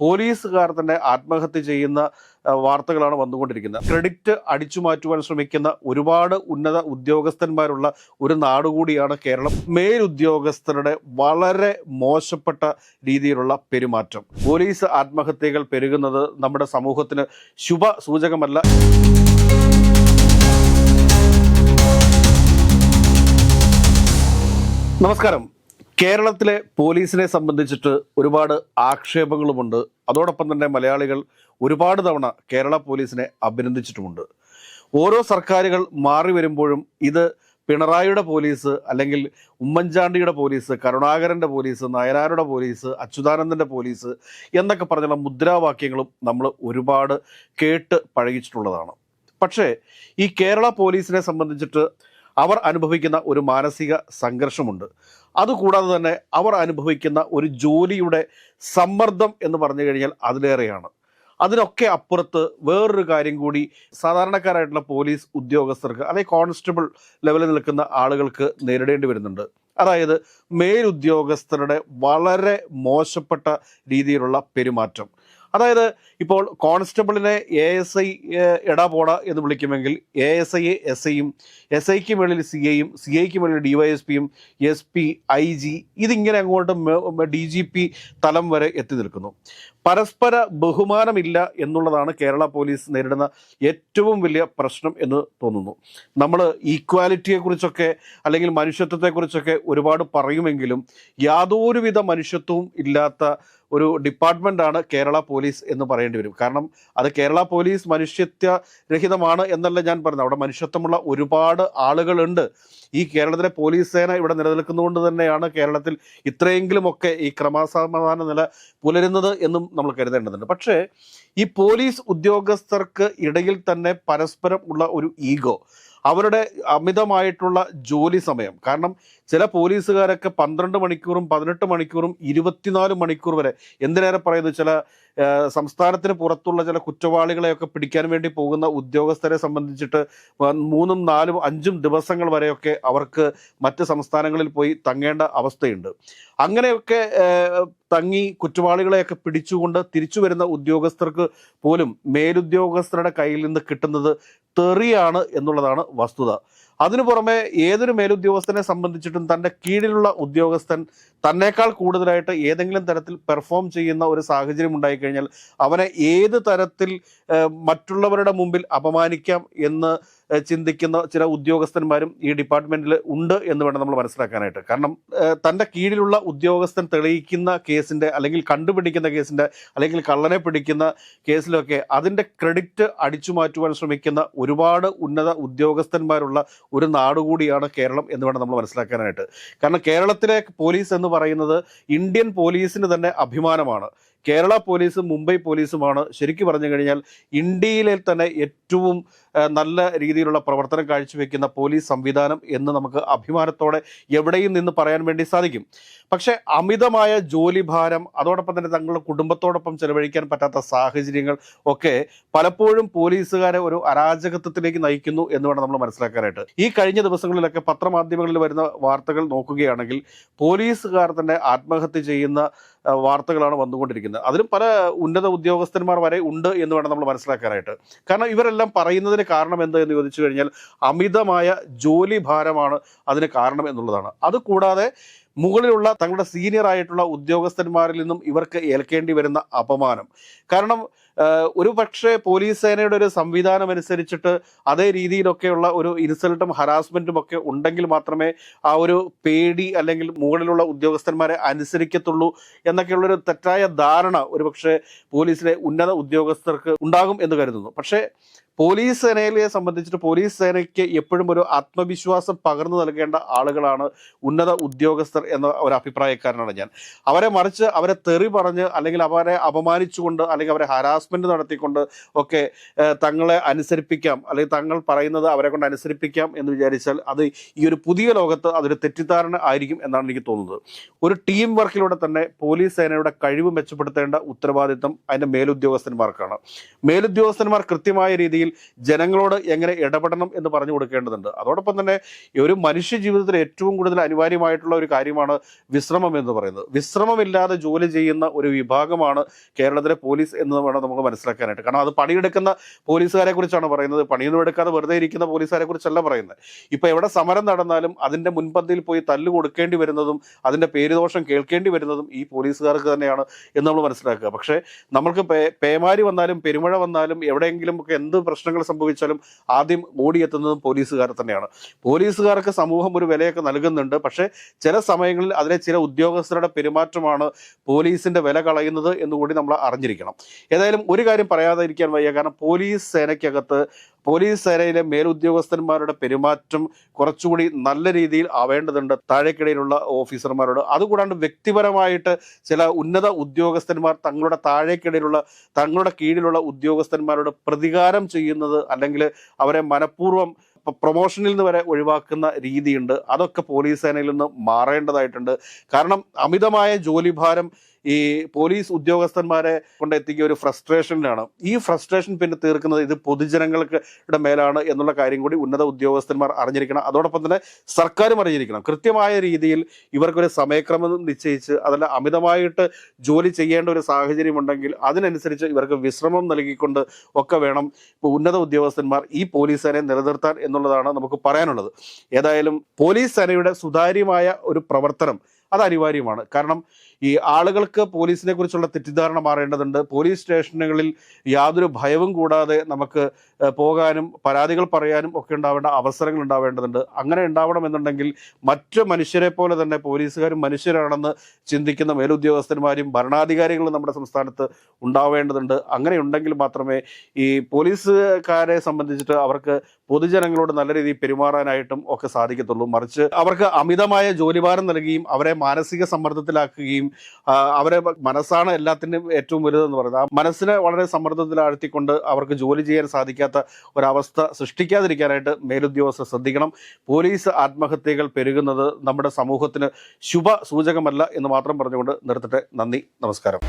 പോലീസുകാർ തന്നെ ആത്മഹത്യ ചെയ്യുന്ന വാർത്തകളാണ് വന്നുകൊണ്ടിരിക്കുന്നത്. ക്രെഡിറ്റ് അടിച്ചു മാറ്റുവാൻ ശ്രമിക്കുന്ന ഒരുപാട് ഉന്നത ഉദ്യോഗസ്ഥന്മാരുള്ള ഒരു നാടുകൂടിയാണ് കേരളം. മേലുദ്യോഗസ്ഥരുടെ വളരെ മോശപ്പെട്ട രീതിയിലുള്ള പെരുമാറ്റം, പോലീസ് ആത്മഹത്യകൾ പെരുകുന്നത് നമ്മുടെ സമൂഹത്തിന് ശുഭ സൂചകമല്ല. നമസ്കാരം. കേരളത്തിലെ പോലീസിനെ സംബന്ധിച്ചിട്ട് ഒരുപാട് ആക്ഷേപങ്ങളുമുണ്ട്. അതോടൊപ്പം തന്നെ മലയാളികൾ ഒരുപാട് തവണ കേരള പോലീസിനെ അഭിനന്ദിച്ചിട്ടുമുണ്ട്. ഓരോ സർക്കാരുകൾ മാറി വരുമ്പോഴും ഇത് പിണറായിയുടെ പോലീസ്, അല്ലെങ്കിൽ ഉമ്മൻചാണ്ടിയുടെ പോലീസ്, കരുണാകരൻ്റെ പോലീസ്, നയനാരുടെ പോലീസ്, അച്യുതാനന്ദൻ്റെ പോലീസ് എന്നൊക്കെ പറഞ്ഞുള്ള മുദ്രാവാക്യങ്ങളും നമ്മൾ ഒരുപാട് കേട്ട് പഴകിച്ചിട്ടുള്ളതാണ്. പക്ഷേ ഈ കേരള പോലീസിനെ സംബന്ധിച്ചിട്ട് അവർ അനുഭവിക്കുന്ന ഒരു മാനസിക സംഘർഷമുണ്ട്. അതുകൂടാതെ തന്നെ അവർ അനുഭവിക്കുന്ന ഒരു ജോലിയുടെ സമ്മർദ്ദം എന്ന് പറഞ്ഞു കഴിഞ്ഞാൽ അതിലേറെയാണ്. അതിനൊക്കെ അപ്പുറത്ത് വേറൊരു കാര്യം കൂടി സാധാരണക്കാരായിട്ടുള്ള പോലീസ് ഉദ്യോഗസ്ഥർക്ക്, അല്ലെങ്കിൽ കോൺസ്റ്റബിൾ ലെവലിൽ നിൽക്കുന്ന ആളുകൾക്ക് നേരിടേണ്ടി വരുന്നുണ്ട്. അതായത് മേലുദ്യോഗസ്ഥരുടെ വളരെ മോശപ്പെട്ട രീതിയിലുള്ള പെരുമാറ്റം. അതായത് ഇപ്പോൾ കോൺസ്റ്റബിളിനെ ASI എടാ പോട എന്ന് വിളിക്കുമെങ്കിൽ ASIയെ SIയും, SIക്ക് മേളിൽ CIയും, CIക്ക് മേളിൽ DYSPയും, SP, IG, ഇതിങ്ങനെ അങ്ങോട്ട് DGP തലം വരെ എത്തി നിൽക്കുന്നു. പരസ്പര ബഹുമാനമില്ല എന്നുള്ളതാണ് കേരള പോലീസ് നേരിടുന്ന ഏറ്റവും വലിയ പ്രശ്നം എന്ന് തോന്നുന്നു. നമ്മൾ ഈക്വാലിറ്റിയെക്കുറിച്ചൊക്കെ അല്ലെങ്കിൽ മനുഷ്യത്വത്തെക്കുറിച്ചൊക്കെ ഒരുപാട് പറയുമെങ്കിലും യാതൊരുവിധ മനുഷ്യത്വവും ഇല്ലാത്ത ഒരു ഡിപ്പാർട്ട്മെൻ്റാണ് കേരള പോലീസ് എന്ന് പറയേണ്ടി വരും. കാരണം അത് കേരള പോലീസ് മനുഷ്യത്വരഹിതമാണ് എന്നല്ല ഞാൻ പറയുന്നത്. അവിടെ മനുഷ്യത്വമുള്ള ഒരുപാട് ആളുകളുണ്ട്. ഈ കേരളത്തിലെ പോലീസ് സേന ഇവിടെ നിലനിൽക്കുന്നതുകൊണ്ട് തന്നെയാണ് കേരളത്തിൽ ഇത്രയെങ്കിലുമൊക്കെ ഈ ക്രമസമാധാന നില പുലരുന്നത് എന്നും നമ്മൾ കരുതേണ്ടതുണ്ട്. പക്ഷേ ഈ പോലീസ് ഉദ്യോഗസ്ഥർക്ക് ഇടയിൽ തന്നെ പരസ്പരം ഉള്ള ഒരു ഈഗോ, അവരുടെ അമിതമായിട്ടുള്ള ജോലി സമയം. കാരണം ചില പോലീസുകാരൊക്കെ 12 മണിക്കൂറും 18 മണിക്കൂറും 24 മണിക്കൂർ വരെ, എന്തിനേറെ പറയുന്നത്, ചില സംസ്ഥാനത്തിന് പുറത്തുള്ള ചില കുറ്റവാളികളെയൊക്കെ പിടിക്കാൻ വേണ്ടി പോകുന്ന ഉദ്യോഗസ്ഥരെ സംബന്ധിച്ചിട്ട് 3, 4, 5 ദിവസങ്ങൾ വരെയൊക്കെ അവർക്ക് മറ്റ് സംസ്ഥാനങ്ങളിൽ പോയി തങ്ങേണ്ട അവസ്ഥയുണ്ട്. അങ്ങനെയൊക്കെ തങ്ങി കുറ്റവാളികളെയൊക്കെ പിടിച്ചുകൊണ്ട് തിരിച്ചു വരുന്ന ഉദ്യോഗസ്ഥർക്ക് പോലും മേലുദ്യോഗസ്ഥരുടെ കയ്യിൽ നിന്ന് കിട്ടുന്നത് തെറിയാണ് എന്നുള്ളതാണ് വസ്തുത. അതിനു പുറമെ ഏതൊരു മേലുദ്യോഗസ്ഥനെ സംബന്ധിച്ചിട്ടും തൻ്റെ കീഴിലുള്ള ഉദ്യോഗസ്ഥൻ തന്നേക്കാൾ കൂടുതലായിട്ട് ഏതെങ്കിലും തരത്തിൽ പെർഫോം ചെയ്യുന്ന ഒരു സാഹചര്യം ഉണ്ടായിക്കഴിഞ്ഞാൽ അവനെ ഏത് തരത്തിൽ മറ്റുള്ളവരുടെ മുമ്പിൽ അപമാനിക്കാം എന്ന് ചിന്തിക്കുന്ന ചില ഉദ്യോഗസ്ഥന്മാരും ഈ ഡിപ്പാർട്ട്മെൻറ്റിൽ ഉണ്ട് എന്ന് വേണം നമ്മൾ മനസ്സിലാക്കാനായിട്ട്. കാരണം തൻ്റെ കീഴിലുള്ള ഉദ്യോഗസ്ഥൻ തെളിയിക്കുന്ന കേസിൻ്റെ, അല്ലെങ്കിൽ കണ്ടുപിടിക്കുന്ന കേസിൻ്റെ, അല്ലെങ്കിൽ കള്ളനെ പിടിക്കുന്ന കേസിലൊക്കെ അതിൻ്റെ ക്രെഡിറ്റ് അടിച്ചു മാറ്റുവാൻ ശ്രമിക്കുന്ന ഒരുപാട് ഉന്നത ഉദ്യോഗസ്ഥന്മാരുള്ള ഒരു നാടുകൂടിയാണ് കേരളം എന്ന് വേണം നമ്മൾ മനസ്സിലാക്കാനായിട്ട്. കാരണം കേരളത്തിലെ പോലീസ് എന്ന് പറയുന്നത് ഇന്ത്യൻ പോലീസിന് തന്നെ അഭിമാനമാണ്. കേരള പോലീസും മുംബൈ പോലീസുമാണ് ശരിക്കും പറഞ്ഞു കഴിഞ്ഞാൽ ഇന്ത്യയിലെ തന്നെ ഏറ്റവും നല്ല രീതിയിലുള്ള പ്രവർത്തനം കാഴ്ചവെക്കുന്ന പോലീസ് സംവിധാനം എന്ന് നമുക്ക് അഭിമാനത്തോടെ എവിടെയും നിന്ന് പറയാൻ വേണ്ടി സാധിക്കും. പക്ഷേ അമിതമായ ജോലിഭാരം, അതോടൊപ്പം തന്നെ തങ്ങളുടെ കുടുംബത്തോടൊപ്പം ചെലവഴിക്കാൻ പറ്റാത്ത സാഹചര്യങ്ങൾ ഒക്കെ പലപ്പോഴും പോലീസുകാരെ ഒരു അരാജകത്വത്തിലേക്ക് നയിക്കുന്നു എന്ന് വേണം നമ്മൾ മനസ്സിലാക്കാനായിട്ട്. ഈ കഴിഞ്ഞ ദിവസങ്ങളിലൊക്കെ പത്രമാധ്യമങ്ങളിൽ വരുന്ന വാർത്തകൾ നോക്കുകയാണെങ്കിൽ പോലീസുകാർ തന്നെ ആത്മഹത്യ ചെയ്യുന്ന വാർത്തകളാണ് വന്നുകൊണ്ടിരിക്കുന്നത്. അതിലും പല ഉന്നത ഉദ്യോഗസ്ഥന്മാർ വരെ ഉണ്ട് എന്ന് വേണം നമ്മൾ മനസ്സിലാക്കാനായിട്ട്. കാരണം ഇവരെല്ലാം പറയുന്നതിന് കാരണം എന്ത് എന്ന് ചോദിച്ചു കഴിഞ്ഞാൽ അമിതമായ ജോലി ഭാരമാണ് അതിന് കാരണം എന്നുള്ളതാണ്. അതുകൂടാതെ മുകളിലുള്ള തങ്ങളുടെ സീനിയർ ആയിട്ടുള്ള ഉദ്യോഗസ്ഥന്മാരിൽ നിന്നും ഇവർക്ക് ഏൽക്കേണ്ടി വരുന്ന അപമാനം. കാരണം ഒരു പക്ഷേ പോലീസ് സേനയുടെ ഒരു സംവിധാനം അനുസരിച്ചിട്ട് അതേ രീതിയിലൊക്കെയുള്ള ഒരു ഇൻസൾട്ടും ഹരാസ്മെൻറ്റും ഒക്കെ ഉണ്ടെങ്കിൽ മാത്രമേ ആ ഒരു പേടി, അല്ലെങ്കിൽ മുകളിലുള്ള ഉദ്യോഗസ്ഥന്മാരെ അനുസരിക്കത്തുള്ളൂ എന്നൊക്കെയുള്ളൊരു തെറ്റായ ധാരണ ഒരു പക്ഷേ പോലീസിലെ ഉന്നത ഉദ്യോഗസ്ഥർക്ക് ഉണ്ടാകും എന്ന് കരുതുന്നു. പക്ഷേ പോലീസ് സേനയെ സംബന്ധിച്ചിട്ട് പോലീസ് സേനയ്ക്ക് എപ്പോഴും ഒരു ആത്മവിശ്വാസം പകർന്നു നൽകേണ്ട ആളുകളാണ് ഉന്നത ഉദ്യോഗസ്ഥർ എന്ന ഒരു അഭിപ്രായക്കാരനാണ് ഞാൻ. മറിച്ച് അവരെ തെറി പറഞ്ഞ്, അല്ലെങ്കിൽ അവരെ അപമാനിച്ചുകൊണ്ട്, അല്ലെങ്കിൽ അവരെ ഹരാസ് ഹറാസ്മെന്റ് നടത്തിക്കൊണ്ട് ഒക്കെ തങ്ങളെ അനുസരിപ്പിക്കാം, അല്ലെങ്കിൽ തങ്ങൾ പറയുന്നത് അവരെ കൊണ്ട് അനുസരിപ്പിക്കാം എന്ന് വിചാരിച്ചാൽ അത് ഈ ഒരു പുതിയ ലോകത്ത് അതൊരു തെറ്റിദ്ധാരണ ആയിരിക്കും എന്നാണ് എനിക്ക് തോന്നുന്നത്. ഒരു ടീം വർക്കിലൂടെ തന്നെ പോലീസ് സേനയുടെ കഴിവ് മെച്ചപ്പെടുത്തേണ്ട ഉത്തരവാദിത്തം അതിൻ്റെ മേലുദ്യോഗസ്ഥന്മാർക്കാണ്. മേലുദ്യോഗസ്ഥന്മാർ കൃത്യമായ രീതിയിൽ ജനങ്ങളോട് എങ്ങനെ ഇടപെടണം എന്ന് പറഞ്ഞു കൊടുക്കേണ്ടതുണ്ട്. അതോടൊപ്പം തന്നെ ഒരു മനുഷ്യ ജീവിതത്തിൽ ഏറ്റവും കൂടുതൽ അനിവാര്യമായിട്ടുള്ള ഒരു കാര്യമാണ് വിശ്രമം എന്ന് പറയുന്നത്. വിശ്രമമില്ലാതെ ജോലി ചെയ്യുന്ന ഒരു വിഭാഗമാണ് കേരളത്തിലെ പോലീസ് എന്ന് വേണം നമുക്ക് മനസ്സിലാക്കാനായിട്ട്. കാരണം അത് പണിയെടുക്കുന്ന പോലീസുകാരെ കുറിച്ചാണ് പറയുന്നത്, പണിയൊന്നും എടുക്കാതെ വെറുതെ ഇരിക്കുന്ന പോലീസുകാരെ കുറിച്ചല്ല പറയുന്നത്. ഇപ്പൊ എവിടെ സമരം നടന്നാലും അതിന്റെ മുൻപന്തിയിൽ പോയി തല്ലു കൊടുക്കേണ്ടി വരുന്നതും അതിന്റെ പേരുദോഷം കേൾക്കേണ്ടി വരുന്നതും ഈ പോലീസുകാർക്ക് തന്നെയാണ് എന്ന് നമ്മൾ മനസ്സിലാക്കുക. പക്ഷേ നമ്മൾക്ക് പേമാരി വന്നാലും പെരുമഴ വന്നാലും എവിടെയെങ്കിലും ഒക്കെ എന്ത് പ്രശ്നങ്ങൾ സംഭവിച്ചാലും ആദ്യം ഓടിയെത്തുന്നതും പോലീസുകാർ തന്നെയാണ്. പോലീസുകാർക്ക് സമൂഹം ഒരു വിലയൊക്കെ നൽകുന്നുണ്ട്. പക്ഷേ ചില സമയങ്ങളിൽ അതിലെ ചില ഉദ്യോഗസ്ഥരുടെ പെരുമാറ്റമാണ് പോലീസിന്റെ വില കളയുന്നത് എന്നുകൂടി നമ്മൾ അറിഞ്ഞിരിക്കണം. ഏതായാലും ഒരു കാര്യം പറയാതിരിക്കാൻ വയ്യ. കാരണം പോലീസ് സേനയ്ക്കകത്ത് പോലീസ് സേനയിലെ മേലുദ്യോഗസ്ഥന്മാരുടെ പെരുമാറ്റം കുറച്ചുകൂടി നല്ല രീതിയിൽ ആവേണ്ടതുണ്ട് താഴേക്കിടയിലുള്ള ഓഫീസർമാരോട്. അതുകൂടാണ്ട് വ്യക്തിപരമായിട്ട് ചില ഉന്നത ഉദ്യോഗസ്ഥന്മാർ തങ്ങളുടെ കീഴിലുള്ള ഉദ്യോഗസ്ഥന്മാരോട് പ്രതികാരം ചെയ്യുന്നത്, അല്ലെങ്കിൽ അവരെ മനഃപൂർവ്വം പ്രൊമോഷനിൽ നിന്ന് വരെ ഒഴിവാക്കുന്ന രീതിയുണ്ട്. അതൊക്കെ പോലീസ് സേനയിൽ നിന്ന് മാറേണ്ടതായിട്ടുണ്ട്. കാരണം അമിതമായ ജോലിഭാരം ഈ പോലീസ് ഉദ്യോഗസ്ഥന്മാരെ കൊണ്ടെത്തിക്കുക ഒരു ഫ്രസ്ട്രേഷനിലാണ്. ഈ ഫ്രസ്ട്രേഷൻ പിന്നെ തീർക്കുന്നത് ഇത് പൊതുജനങ്ങൾക്ക് മേലാണ് എന്നുള്ള കാര്യം കൂടി ഉന്നത ഉദ്യോഗസ്ഥന്മാർ അറിഞ്ഞിരിക്കണം. അതോടൊപ്പം തന്നെ സർക്കാരും അറിഞ്ഞിരിക്കണം. കൃത്യമായ രീതിയിൽ ഇവർക്കൊരു സമയക്രമം നിശ്ചയിച്ച് അതല്ല അമിതമായിട്ട് ജോലി ചെയ്യേണ്ട ഒരു സാഹചര്യം ഉണ്ടെങ്കിൽ അതിനനുസരിച്ച് ഇവർക്ക് വിശ്രമം നൽകിക്കൊണ്ട് ഒക്കെ വേണം ഇപ്പോൾ ഉന്നത ഉദ്യോഗസ്ഥന്മാർ ഈ പോലീസ് സേനയെ നിലനിർത്താൻ എന്നുള്ളതാണ് നമുക്ക് പറയാനുള്ളത്. ഏതായാലും പോലീസ് സേനയുടെ സുതാര്യമായ ഒരു പ്രവർത്തനം അത് അനിവാര്യമാണ്. കാരണം ഈ ആളുകൾക്ക് പോലീസിനെ കുറിച്ചുള്ള തെറ്റിദ്ധാരണ മാറേണ്ടതുണ്ട്. പോലീസ് സ്റ്റേഷനുകളിൽ യാതൊരു ഭയവും കൂടാതെ നമുക്ക് പോകാനും പരാതികൾ പറയാനും ഒക്കെ ഉണ്ടാവേണ്ട അവസരങ്ങൾ ഉണ്ടാവേണ്ടതുണ്ട്. അങ്ങനെ ഉണ്ടാവണമെന്നുണ്ടെങ്കിൽ മറ്റു മനുഷ്യരെ പോലെ തന്നെ പോലീസുകാരും മനുഷ്യരാണെന്ന് ചിന്തിക്കുന്ന മേലുദ്യോഗസ്ഥന്മാരും ഭരണാധികാരികളും നമ്മുടെ സംസ്ഥാനത്ത് ഉണ്ടാവേണ്ടതുണ്ട്. അങ്ങനെ ഉണ്ടെങ്കിൽ മാത്രമേ ഈ പോലീസുകാരെ സംബന്ധിച്ചിട്ട് അവർക്ക് പൊതുജനങ്ങളോട് നല്ല രീതിയിൽ പെരുമാറാനായിട്ടും ഒക്കെ സാധിക്കത്തുള്ളൂ. മറിച്ച് അവർക്ക് അമിതമായ ജോലിഭാരം നൽകുകയും അവരെ മാനസിക സമ്മർദ്ദത്തിലാക്കുകയും അവരെ മനസ്സാണ് എല്ലാത്തിനും ഏറ്റവും വലുതെന്ന് പറയുന്നത്. ആ മനസ്സിനെ വളരെ സമ്മർദ്ദത്തിലാഴ്ത്തിക്കൊണ്ട് അവർക്ക് ജോലി ചെയ്യാൻ സാധിക്കാത്ത ഒരവസ്ഥ സൃഷ്ടിക്കാതിരിക്കാനായിട്ട് മേലുദ്യോഗസ്ഥർ ശ്രദ്ധിക്കണം. പോലീസ് ആത്മഹത്യകൾ പെരുകുന്നത് നമ്മുടെ സമൂഹത്തിന് ശുഭ സൂചകമല്ല എന്ന് മാത്രം പറഞ്ഞുകൊണ്ട് നിർത്തട്ടെ. നന്ദി, നമസ്കാരം.